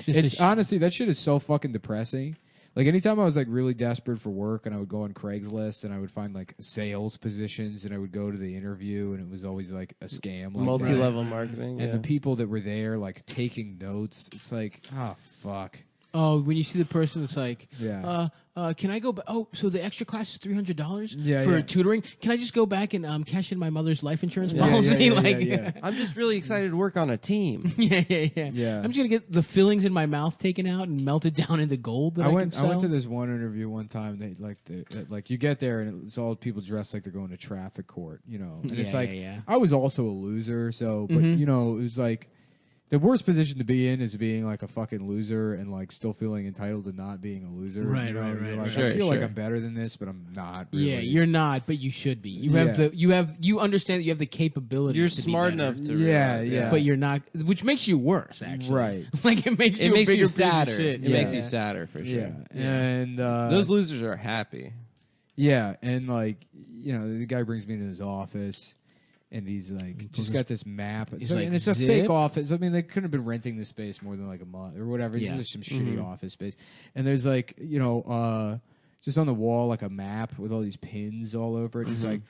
It's honestly, that shit is so fucking depressing. Like, anytime I was, like, really desperate for work and I would go on Craigslist and I would find, like, sales positions and I would go to the interview and it was always, like, a scam. Like multi-level marketing. And the people that were there, like, taking notes, it's like, oh, fuck. Oh, when you see the person that's like, Yeah. Can I go back? Oh, so the extra class is $300 Yeah, for yeah. tutoring? Can I just go back and cash in my mother's life insurance Yeah, policy? yeah. I'm just really excited to work on a team. Yeah. Yeah. I'm just gonna get the fillings in my mouth taken out and melted down into gold. That I went can to this one interview one time. They like you get there and it's all people dressed like they're going to traffic court, you know. And it's like I was also a loser, so but you know, it was like the worst position to be in is being like a fucking loser and like still feeling entitled to not being a loser. Right, you know? right. Like, Sure, I feel sure. like I'm better than this, but I'm not. Really. Yeah, you're not, but you should be. You understand that you have the capability. You're to smart be better. enough to Yeah. But you're not, which makes you worse, actually. Right. Like it makes you a bigger piece of sadder. shit. It makes you sadder for sure. Yeah. And Those losers are happy. yeah, and like you know, the guy brings me into his office. And he's like, just got this map. He's and like, it's a zip? fake office. I mean, they couldn't have been renting this space more than like a month or whatever. Yeah. It's just some shitty office space. And there's like, you know, just on the wall, like a map with all these pins all over it. He's like,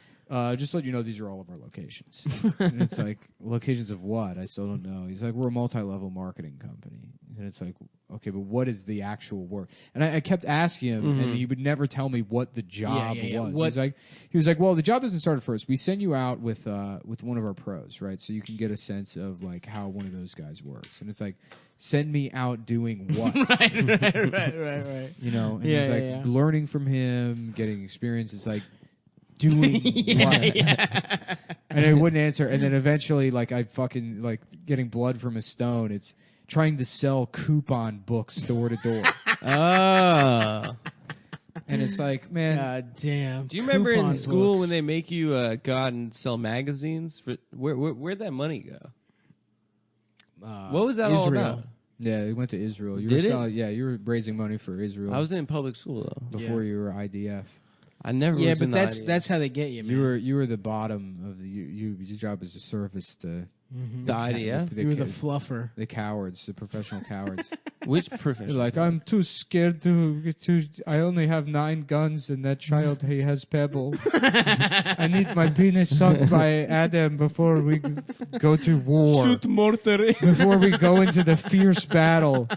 just to let you know, these are all of our locations. And it's like, locations of what? I still don't know. He's like, we're a multi-level marketing company. And it's like, okay, but what is the actual work? And I kept asking him, and he would never tell me what the job was. He was like, well, the job doesn't start at first. We send you out with one of our pros, right? So you can get a sense of like how one of those guys works. And it's like, send me out doing what? right. You know, and he's like learning from him, getting experience. It's like doing what? And I wouldn't answer. And then eventually, like I fucking like getting blood from a stone. It's trying to sell coupon books door to door. Oh. And it's like, man. God damn. Do you remember in Coupon school books. when they make you go out and sell magazines? Where'd that money go? What was that all Israel. about? Yeah, they went to Israel. You Did were it? selling, yeah, you were raising money for Israel. I was in public school though. before you were IDF. I never. Yeah, was but in the IDF. that's how they get you, man. You were the bottom of the your job was to service the IDF. You were the fluffer. the cowards, the professional cowards. Which They're profession? like, I'm too scared to. I only have 9 guns, and that child he has pebble. I need my penis sucked by Adam before we go to war. Shoot mortar. Before we go into the fierce battle,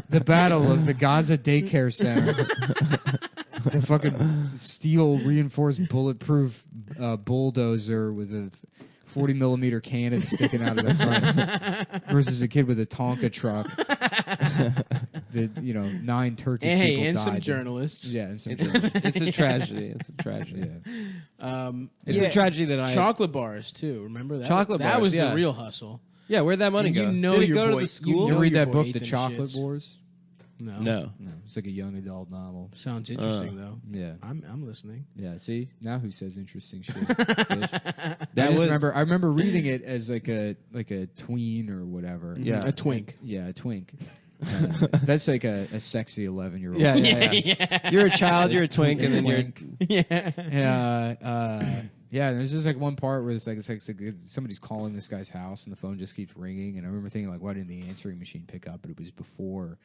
the battle of the Gaza daycare center. It's a fucking steel reinforced bulletproof bulldozer with a 40 millimeter cannon sticking out of the front versus a kid with a Tonka truck. You know, 9 Turkish people and died. some journalists. Yeah, and some It's a tragedy. It's a tragedy. yeah. It's a tragedy that I. Chocolate bars too. Remember that? Chocolate that bars, was yeah. the real hustle. Yeah, where'd that money And go? you know Did it your go boy- to the school? You know read your that boy book, ate The them Chocolate shits. Wars? No. No. No, it's like a young adult novel. Sounds interesting though. Yeah. I'm listening. Yeah, see? Now who says interesting shit? Bitch. I remember reading it as like a tween or whatever. Yeah. A twink. Yeah, a twink. That's like a sexy 11-year-old. Yeah. You're a child, you're a twink, and then you're. Yeah, and there's just like one part where it's like somebody's calling this guy's house and the phone just keeps ringing, and I remember thinking like, why didn't the answering machine pick up? But it was before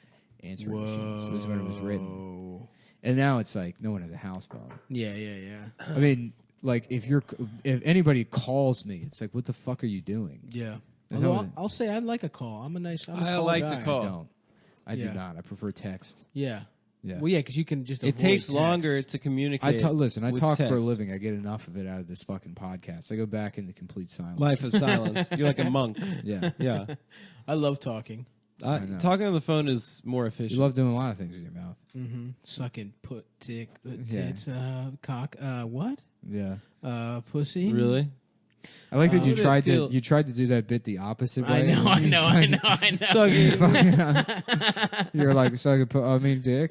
answering machines. It was when it was written. And now it's like no one has a house phone. Yeah. I mean, like if anybody calls me, it's like, what the fuck are you doing? Yeah. Is that Although what I'll say I like a call. I'm a I like to guy. call. I don't. I do Yeah. not. I prefer text. Yeah. Yeah. Well, yeah, because you can just. It avoid takes text. longer to communicate. Listen, I with talk text. for a living. I get enough of it out of this fucking podcast. I go back into complete silence. Life of silence. You're like a monk. Yeah. Yeah. I love talking. know. Talking on the phone is more efficient. You love doing a lot of things with your mouth. Mm-hmm. Sucking, Yeah. tits, cock, what? Yeah. Pussy. Really? I like that you How did tried it feel? to do that bit the opposite way. I know. So you're like, so I could put, I mean, dick.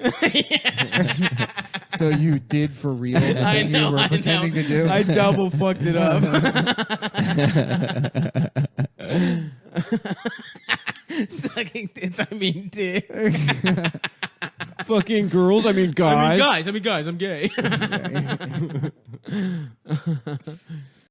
So you did for real. I know. You were pretending to do. I double fucked it up. Sucking tits. I mean, dick. Fucking girls. I mean, guys. I mean, guys. I'm gay.